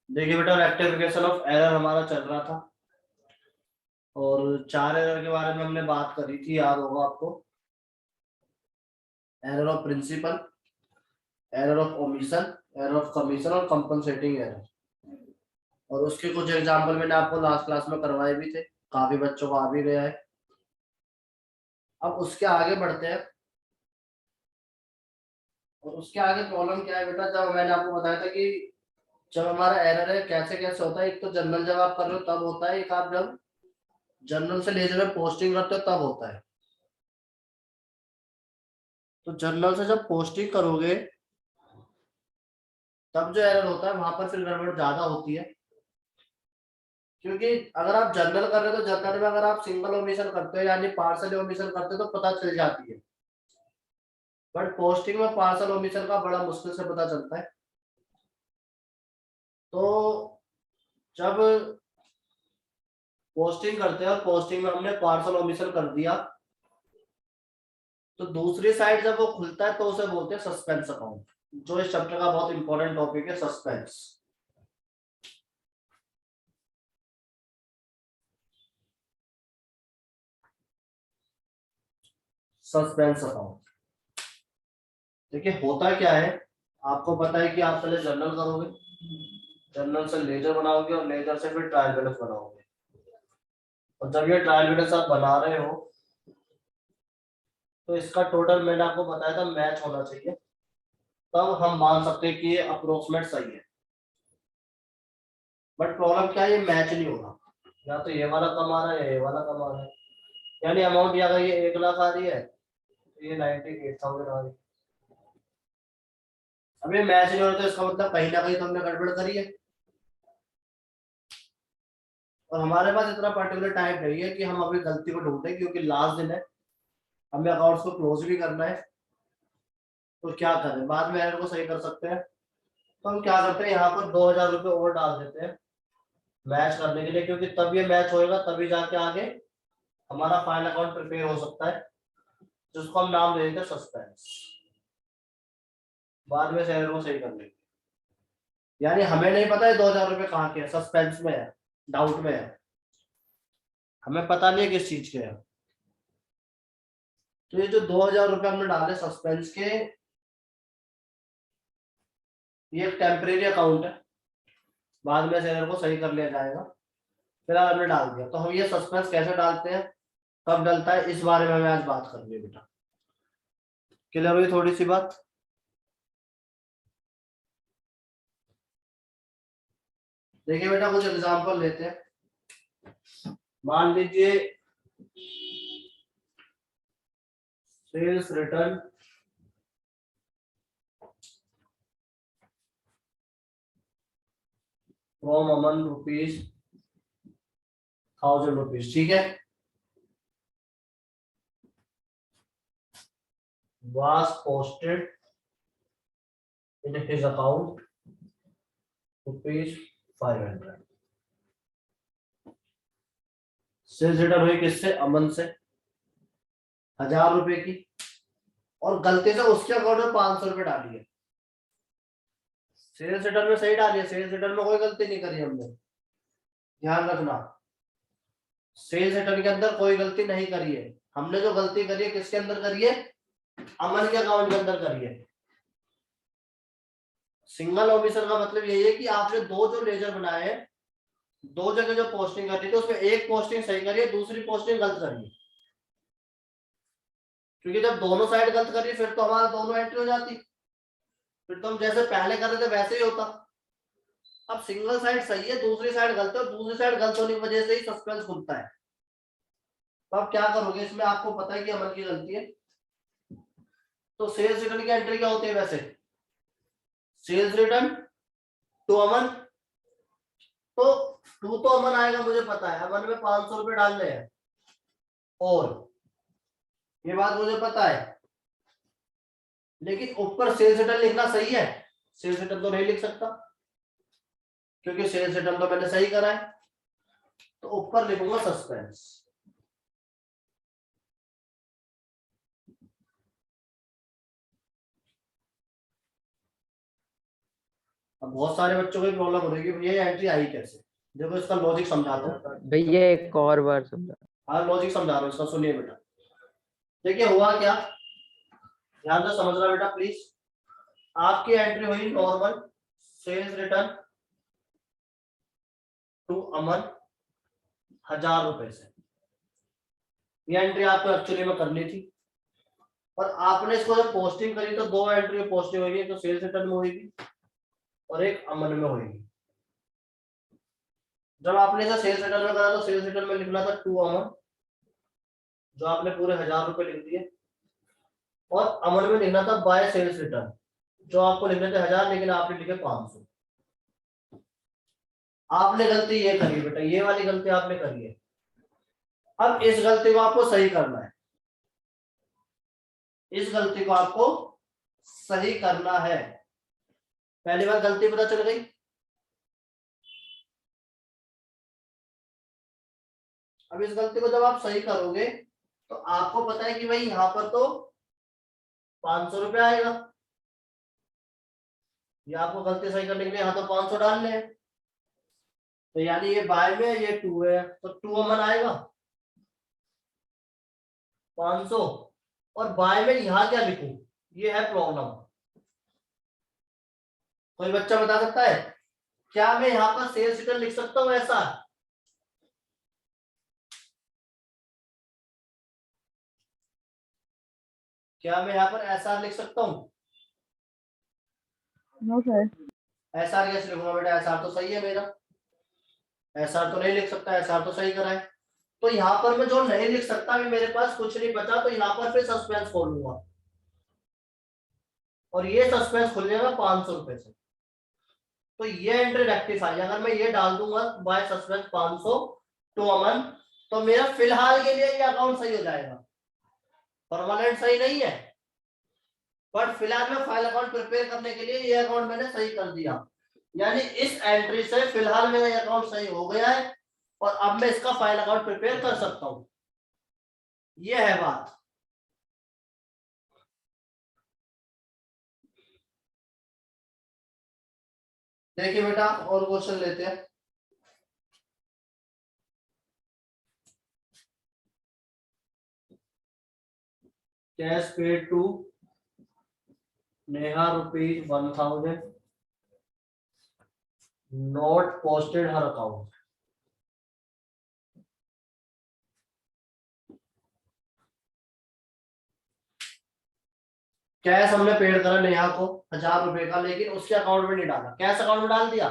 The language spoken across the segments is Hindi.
देखिए बेटा, रेक्टिफिकेशन ऑफ एरर हमारा चल रहा था और 4 एरर के बारे में हमने बात करी थी, याद होगा आपको। Error of principle, error of omission, error of commission और कंपनसेटिंग एरर। और उसके कुछ एग्जांपल मैंने आपको लास्ट क्लास में करवाए भी थे, काफी बच्चों को आ भी गया है। अब उसके आगे बढ़ते हैं। और उसके आगे प्रॉब्लम क्या है बेटा, जब मैंने आपको बताया था कि जब हमारा एरर है कैसे कैसे होता है। एक तो जनरल जब आप कर रहे हो तब होता है, एक आप जब जनरल से लेजर में पोस्टिंग करते हो तब होता है। तो जनरल से जब पोस्टिंग करोगे तब जो एरर होता है वहां पर फिर गड़बड़ ज्यादा होती है। क्योंकि अगर आप जनरल कर रहे हो तो जनरल में अगर आप सिंगल ओमिशन करते हो यानी पार्सल ओमिशन करते हो तो पता चल जाती है। बट पोस्टिंग में पार्सल ओमिशन का बड़ा मुश्किल से पता चलता है। तो जब पोस्टिंग करते हैं और पोस्टिंग में हमने पार्सल ओमिशन कर दिया तो दूसरी साइड जब वो खुलता है तो उसे बोलते हैं सस्पेंस अकाउंट, जो इस चैप्टर का बहुत इंपॉर्टेंट टॉपिक है, सस्पेंस। सस्पेंस अकाउंट देखिए होता क्या है, आपको पता है कि आप पहले जर्नल करोगे, जर्नल से लेजर बनाओगे और लेजर से फिर ट्रायल बैलेंस बनाओगे। और जब ये ट्रायल बैलेंस आप बना रहे हो तो इसका टोटल मैंने आपको बताया था मैच होना चाहिए, तब हम मान सकते हैं कि ये अप्रोक्सीमेट सही है। बट प्रॉब्लम क्या है, ये मैच नहीं हो रहा। या तो ये वाला कम आ रहा है या ये वाला कम आ रहा है। यानी अमाउंट अगर ये 1 लाख आ रही है तो ये 98,000 आ रही है। अब ये मैच नहीं हो रहा तो इसका मतलब कहीं ना कहीं तो हमने गड़बड़ करी है। और हमारे पास इतना पर्टिकुलर टाइम नहीं है कि हम अभी गलती को ढूंढें, क्योंकि लास्ट दिन है, हमें अकाउंट्स को क्लोज भी करना है। तो क्या करें, बाद में एरर को सही कर सकते हैं। तो हम क्या करते हैं, यहाँ पर 2,000 रुपये और डाल देते हैं मैच करने के लिए, क्योंकि तब ये मैच होएगा तभी जाके आगे हमारा फाइनल अकाउंट प्रिपेयर हो सकता है, जिसको हम नाम दे देते हैं सस्पेंस। बाद में एरर को सही कर लेंगे। यानी हमें नहीं पता है 2,000 रुपये कहाँ के हैं, सस्पेंस में है, डाउट में है, हमें पता नहीं है किस चीज के है। तो ये जो 2,000 रुपये हमने डाले सस्पेंस के, ये एक टेम्परेरी अकाउंट है, बाद में एरर को सही कर लिया जाएगा। फिलहाल हमने डाल दिया, तो हम ये सस्पेंस कैसे डालते हैं, कब डलता है, इस बारे में हमें आज बात करनी है बेटा। क्लियर हुई थोड़ी सी बात। देखिए बेटा, कुछ एग्जांपल लेते हैं। मान लीजिए sales return from Aman rupees 1,000 rupees, ठीक है, was posted in his account ₹500। Sales return हुई किससे, अमन से, 1,000 रुपए की। और गलती से उसके अकाउंट में 500 रुपए डाली है। सेल्स रिटर्न में सही डाली है, सेल्स रिटर्न में कोई गलती नहीं करी हमने, ध्यान रखना। सेल्स रिटर्न के अंदर कोई गलती नहीं करी है। हमने जो गलती करी है किसके अंदर करी है, अमन के अकाउंट के अंदर करी है। सिंगल ओमिशन का मतलब यही है कि आपने दो जो लेजर बनाए हैं, दो जगह जो पोस्टिंग करनी थी उसमें एक पोस्टिंग सही करी है, दूसरी पोस्टिंग गलत करी है। क्योंकि जब दोनों साइड गलत करी फिर तो हमारा दोनों एंट्री हो जाती, फिर तो हम जैसे पहले कर रहे थे वैसे ही होता। अब सिंगल साइड सही है, दूसरी साइड गलत है, और दूसरी साइड गलत होने की वजह से ही सस्पेंस खुलता है। तो आप क्या करोगे, इसमें आपको पता है कि अमन की गलती है। तो सेल्स रिटर्न की एंट्री क्या होती है वैसे, सेल्स रिटर्न टू अमन। तो टू तो अमन आएगा मुझे पता है, अमन में 500 रुपए डालने हैं, और ये बात मुझे पता है। लेकिन ऊपर सेल्स रिटर्न लिखना सही है, सेल्स रिटर्न तो नहीं लिख सकता क्योंकि सेल्स रिटर्न तो मैंने सही करा है। तो ऊपर लिखूंगा सस्पेंस। अब बहुत सारे बच्चों को प्रॉब्लम हो रही है कि ये एंट्री आई कैसे। देखो इसका लॉजिक समझाता हूँ भैया एक और बार समझा। हाँ लॉजिक समझा रहा हूँ इसका, सुनिए बेटा। देखिए हुआ क्या, ध्यान से समझना बेटा प्लीज। आपकी एंट्री हुई नॉर्मल सेल्स रिटर्न टू अमन 1000 रुपए से। ये एंट्री आपको एक्चुअली में करनी थी, और आपने इसको जब पोस्टिंग करी तो 2 एंट्री पोस्टिंग होगी, एक तो सेल्स रिटर्न में होगी और एक अमन में होगी। जब आपने इसे सेल्स रिटर्न में करा तो सेल्स रिटर्न में लिखना था टू अमन, जो आपने पूरे 1000 रुपए लिख दिए, और अमन में लिखना था बाय सेल्स रिटर्न, जो आपको लिखने थे 1000 लेकिन आपने लिखे 500। आपने गलती ये करी बेटा, ये वाली गलती आपने करी है। अब इस गलती को आपको सही करना है, इस गलती को आपको सही करना है। पहली बार गलती पता चल गई। अब इस गलती को जब आप सही करोगे तो आपको पता है कि भाई यहाँ पर तो 500 रुपये आएगा। ये आपको गलती सही करने के लिए यहाँ तो 500 डालने हैं, तो यानी ये बाय में ये 2 है तो 2 अमन आएगा 500। और बाय में यहाँ क्या लिखूं, ये है प्रॉब्लम। कोई बच्चा बता सकता है क्या मैं यहाँ पर सेल्स रिटर्न लिख सकता हूँ ऐसा? क्या मैं यहाँ पर ऐसा लिख सकता हूँ? No sir. एसआर कैसे लिखूंगा बेटा, एसआर तो सही है मेरा, एसआर तो नहीं लिख सकता, एसआर तो सही करा है। तो यहाँ पर मैं जो नहीं लिख सकता, भी मेरे पास कुछ नहीं बचा, तो यहाँ पर फिर सस्पेंस खोलूंगा, और ये सस्पेंस खुल जाएगा 500 रुपए से। तो ये एंट्री रेक्टिफाई, अगर मैं ये डाल दूंगा बाय सस्पेंस 500 टू अमन, तो मेरा फिलहाल के लिए ये अकाउंट सही हो जाएगा। परमानेंट सही नहीं है, बट फिलहाल में फाइल अकाउंट प्रिपेयर करने के लिए ये अकाउंट मैंने सही कर दिया। यानी इस एंट्री से फिलहाल मेरा ये अकाउंट सही हो गया है, और अब मैं इसका फाइल अकाउंट प्रिपेयर कर सकता हूं। ये है बात। देखिए बेटा और क्वेश्चन लेते हैं। Cash paid to Neha ₹1000, not posted her account. Cash हमने पेड करा नेहा को 1000 रुपए का, लेकिन उसके अकाउंट में नहीं डाला, कैश अकाउंट में डाल दिया,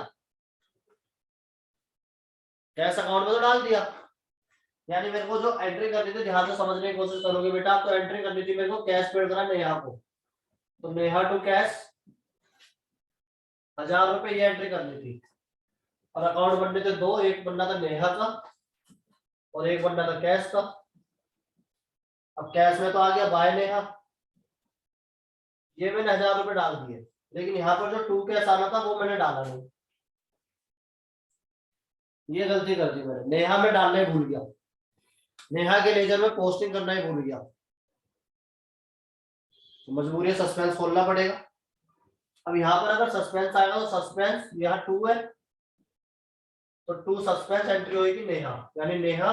कैश अकाउंट में तो डाल दिया। यानी मेरे को जो एंट्री करनी थी, ध्यान से समझने की कोशिश करोगे बेटा, तो एंट्री करनी थी मेरे को कैश पेड करा नेहा को, तो नेहा टू कैश 1000 रुपए ये एंट्री करनी थी। और अकाउंट बनने थे 2, एक बनना था नेहा का और एक बनना था कैश का। अब कैश में तो आ गया बाय नेहा, ये मैंने 1000 रुपए डाल दिए, लेकिन यहाँ पर जो 2 कैश आना था वो मैंने डाला नहीं। ये गलती कर दी मैंने, नेहा में डालना ही भूल गया, नेहा के लेजर में पोस्टिंग करना ही भूल गया, तो मजबूरी सस्पेंस खोलना पड़ेगा। अब यहाँ पर अगर सस्पेंस आएगा तो सस्पेंस यहाँ 2 है, तो 2 सस्पेंस एंट्री होगी नेहा, यानी नेहा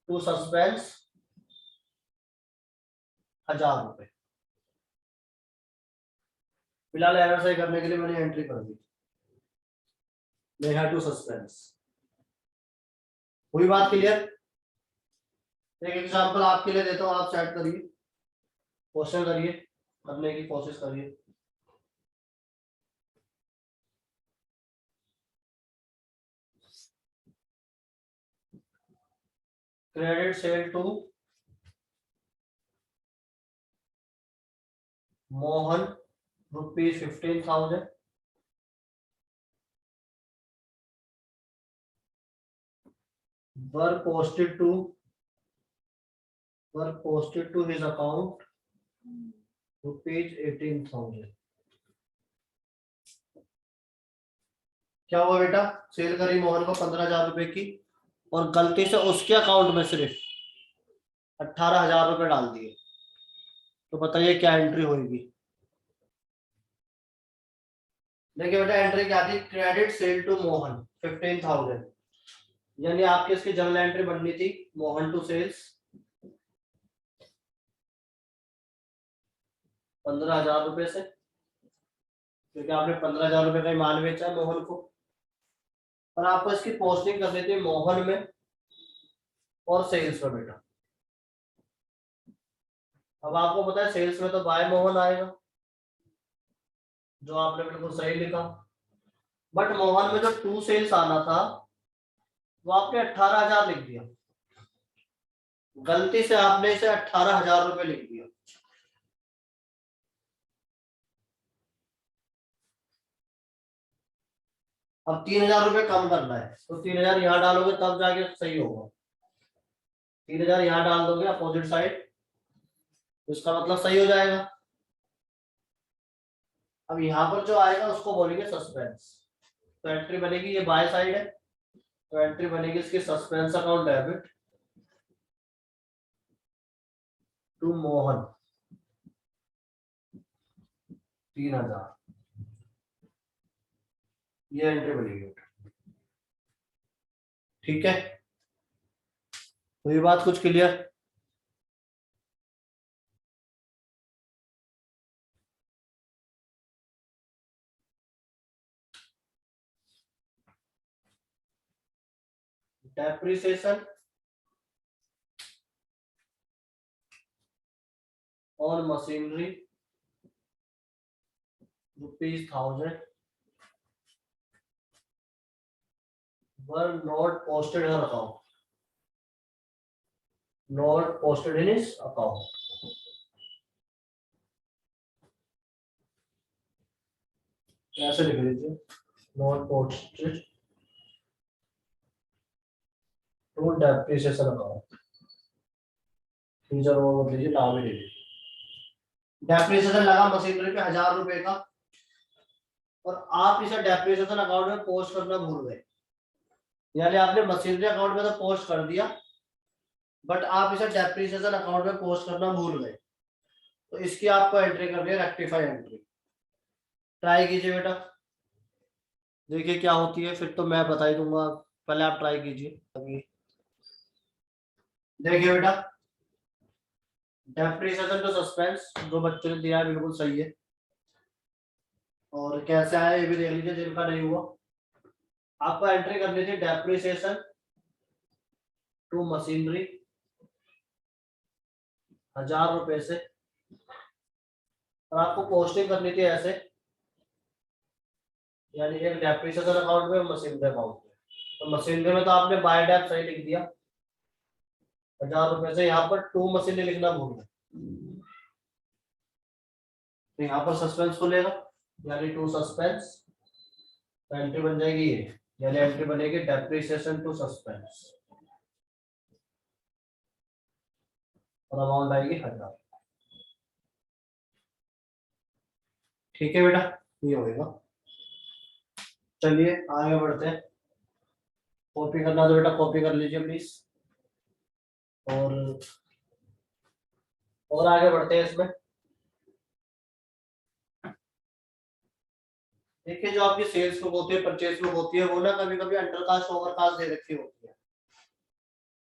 2 सस्पेंस 1000 रुपए। फिलहाल एरर सही करने के लिए मैंने एंट्री कर दी नेहा टू सस्पेंस। हुई बात क्लियर? एक एग्जांपल आपके लिए देता हूं, आप सेट करिए, क्वेश्चन करिए, करने की कोशिश करिए। Credit sale to Mohan ₹15,000, were posted to his account ₹18,000। क्या हुआ बेटा, सेल करी मोहन को 15,000 रुपए की, और गलती से उसके अकाउंट में सिर्फ 18,000 रुपए डाल दिए, तो बताइए क्या एंट्री होगी? देखिए बेटा एंट्री क्या थी, क्रेडिट सेल टू मोहन 15,000, यानी आपकी इसकी जर्नल एंट्री बननी थी मोहन टू सेल्स 15,000 रुपए से, क्योंकि आपने 15,000 रुपए का ही माल बेचा है मोहन को, और आपको इसकी पोस्टिंग करनी थी मोहन में और सेल्स में बेटा। अब आपको पता है सेल्स में तो बाय मोहन आएगा, जो आपने बिल्कुल सही लिखा, बट मोहन में जो टू सेल्स आना था वो आपने 18,000 लिख दिया, गलती से आपने इसे 18,000 रुपए लिख दिया। अब 3,000 रुपए कम करना है, तो 3,000 यहाँ डालोगे तब जाके सही होगा, 3,000 यहाँ डाल दोगे अपोजिट साइड, तो इसका मतलब सही हो जाएगा। अब यहाँ पर जो आएगा उसको बोलेंगे सस्पेंस, तो एंट्री बनेगी, ये बाय साइड है तो एंट्री बनेगी इसकी suspense account debit to Mohan 3,000, ये एंट्री बनेगी। ठीक है, तो ये बात कुछ clear? Depreciation on machinery ₹1,000 were not posted in her account, not posted in his account। ऐसे लिख लीजिए, not posted to depreciation account, feature वो मत लीजिए, नाम ही ले लीजिए। डेप्रिसिएशन लगा मशीनरी पे 1,000 रुपए का, और आप इसे डेप्रिसिएशन अकाउंट में पोस्ट करना भूल गए, यानी आपने मशीनरी अकाउंट में तो पोस्ट कर दिया, बट आप इसे डेप्रिसिएशन अकाउंट में पोस्ट करना भूल गए, तो इसकी आपको एंट्री करनी है रेक्टिफाई एंट्री। ट्राई कीजिए बेटा, देखिए क्या होती है, फिर तो मैं बता ही दूंगा, पहले आप ट्राई कीजिए। अभी देखिए बेटा, डेप्रिसिएशन टू सस्पेंस जो बच्चों ने दिया है बिल्कुल सही है, और कैसे आया ये भी देख लीजिए जिनका नहीं हुआ। आपको एंट्री करनी थी डेप्रिसिएशन टू मशीनरी 1,000 रुपए से, और आपको पोस्टिंग करनी थी ऐसे, यानी एक डेप्रिसिएशन अकाउंट में, मशीनरी अकाउंट में। तो मशीनरी में तो आपने बाय डेप सही लिख दिया 1,000 रुपए से, यहाँ पर टू मशीनरी लिखना भूल गए, तो यहाँ पर सस्पेंस खुलेगा, यानी टू सस्पेंस, तो एंट्री बन जाएगी ये, यानी एंट्री बनेगी डेप्रिसिएशन टू सस्पेंस, और अमाउंट आएगी 1,000। ठीक है बेटा, ये होगा। चलिए आगे बढ़ते हैं, कॉपी करना तो बेटा कॉपी कर लीजिए प्लीज, और आगे बढ़ते हैं इसमें। देखिए जो आपकी सेल्स बुक होती है, परचेज बुक होती है, वो ना कभी कभी अंडरकास्ट ओवरकास्ट दे रखी होती है,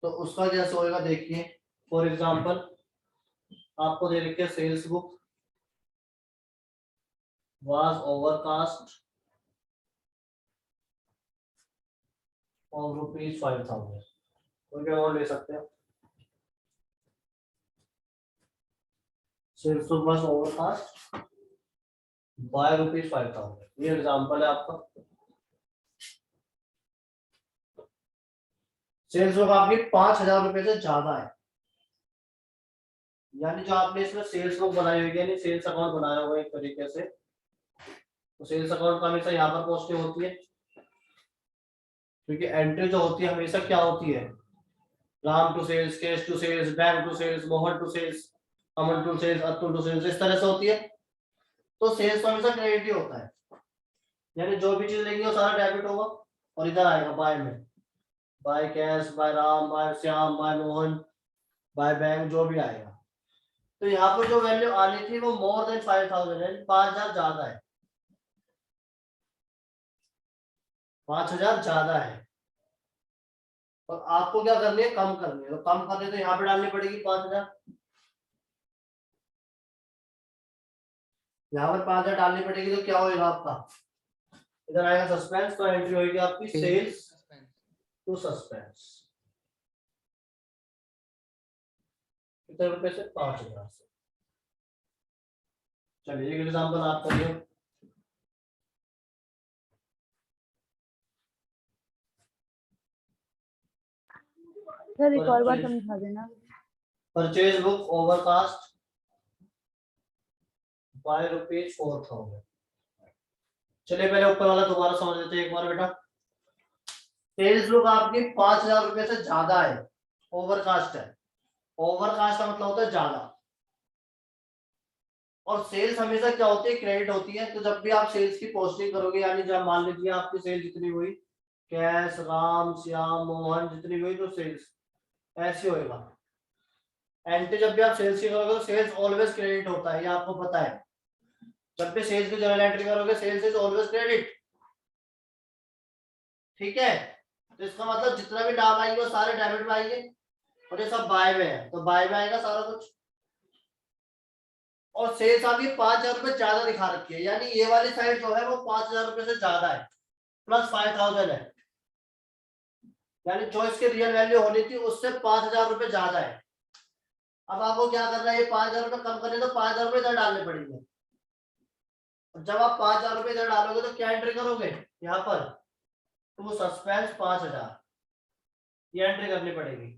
तो उसका कैसे होएगा देखिए। फॉर एग्जांपल आपको दे रखी है sales book was overcast of ₹5,000, कोई भी अमाउंट ले सकते हैं। Sales book was overcast by ₹5,000, ये एग्जांपल है आपका। सेल्स बुक आपकी 5,000 रुपए से ज्यादा है, यानी जो आपने इसमें सेल्स बुक बनाई हुई है, यानी सेल्स अकाउंट बनाया हुआ है एक तरीके से, तो सेल्स अकाउंट का हमेशा यहाँ पर पोस्टिंग होती है, क्योंकि एंट्री जो होती है हमेशा क्या होती है, Ram to sales, cash to sales, bank to sales, Mohan to sales, Aman to sales, Atul to sales, इस तरह से होती है। तो सेल्स हमेशा क्रेडिट ही होता है, यानी जो भी चीज लेंगे वो सारा डेबिट होगा, और इधर आएगा बाय में, by cash, by Ram, by Shyam, by Mohan, by bank, जो भी आएगा। तो यहाँ पर जो वैल्यू आनी थी वो मोर देन 5,000 है, 5,000 ज्यादा है, 5,000 ज्यादा है और आपको क्या करनी है, कम करनी है। तो कम करनी है तो यहाँ पे डालनी पड़ेगी 5,000, यहाँ पर 5,000 डालनी पड़ेगी। तो क्या होगा आपका, इधर आएगा सस्पेंस, तो एंट्री होगी आपकी सेल्स टू सस्पेंस। कितने रुपए से, 5,000 से। चलिए एक एग्जाम्पल आप करिए। सर एक और बार समझा देना। Purchase book overcast bye ₹4,000। चलिए पहले ऊपर वाला दोबारा समझ लेते हैं एक बार बेटा। सेल्स बुक आपकी 5,000 रुपए से ज्यादा है, ओवरकास्ट है। ओवरकास्ट का मतलब होता है ज्यादा, और सेल्स हमेशा क्या होती है, क्रेडिट होती है। तो जब भी आप सेल्स की पोस्टिंग करोगे, यानी जब मान लीजिए आपकी सेल जितनी हुई, कैश, राम, श्याम, मोहन जितनी हुई, तो सेल्स ऐसे होएगा। एंट्री जब भी आप सेल्स की करोगे तो सेल्स ऑलवेज क्रेडिट होता है, ये आपको पता है। जब भी सेल्स की जर्नल एंट्री करोगे, सेल्स इज ऑलवेज क्रेडिट, ठीक है। तो इसका मतलब जितना भी नाम आएंगे वो सारे डेबिट में आएंगे, और ये सब बाय में है तो बाय में आएगा सारा कुछ। और सेल्स आपकी 5,000 रुपए ज्यादा दिखा रखी है, यानी ये वाली साइड जो है वो 5,000 रुपए से ज्यादा है, प्लस 5,000 है, यानी जो इसकी रियल वैल्यू होनी थी उससे 5,000 रुपए ज्यादा है। अब आपको क्या करना है, ये 5,000 रुपए कम करने, तो 5,000 रुपए इधर डालने पड़ेंगे। और जब आप 5,000 रुपए इधर डालोगे तो क्या एंट्री करोगे, यहाँ पर टू सस्पेंस 5,000, ये एंट्री करनी पड़ेगी।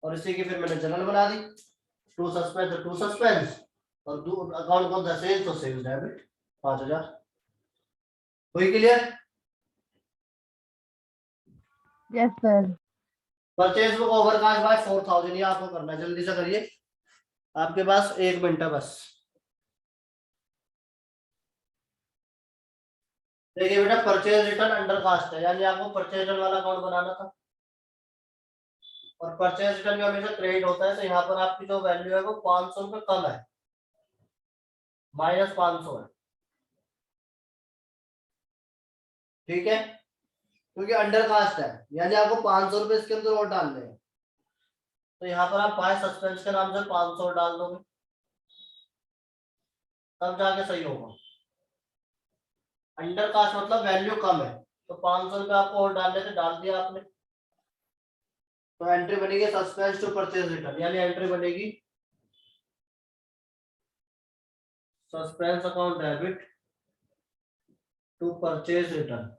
और इसी की फिर मैंने जनरल बना दी, टू सस्पेंस टू सस्पेंस, और अकाउंट कौन सा, सेल्स, तो सेल्स डेबिट 5,000। हुई clear. Yes sir. Purchase book overcast bye 4,000, ये आपको करना है, जल्दी से करिए, आपके पास 1 मिनट है बस। देखिए बेटा, परचेज रिटर्न अंडर कास्ट है, यानी आपको परचेज रिटर्न वाला अकाउंट बनाना था, और परचेज रिटर्न भी हमेशा क्रेडिट होता है। तो यहाँ पर आपकी जो वैल्यू है वो 500 रुपए कम है, -500 है, ठीक है, क्योंकि अंडर कास्ट है, यानी आपको 500 रुपए इसके अंदर और डालने हैं। तो यहाँ पर आप बाय सस्पेंस के नाम से 500 डाल दोगे, तब जाके सही होगा। अंडर कास्ट मतलब वैल्यू कम है, तो 500 रुपए आपको और डालने थे, डाल दिया आपने। तो एंट्री बनेगी सस्पेंस टू परचेज रिटर्न, यानी एंट्री बनेगी suspense account debit to purchase return.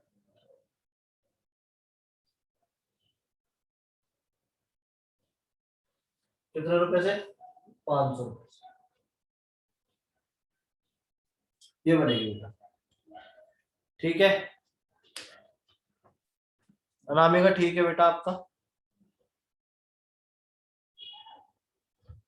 कितने रुपए से, 500 रुपए से, ये बनेगी, ठीक है। अनामिका ठीक है बेटा आपका।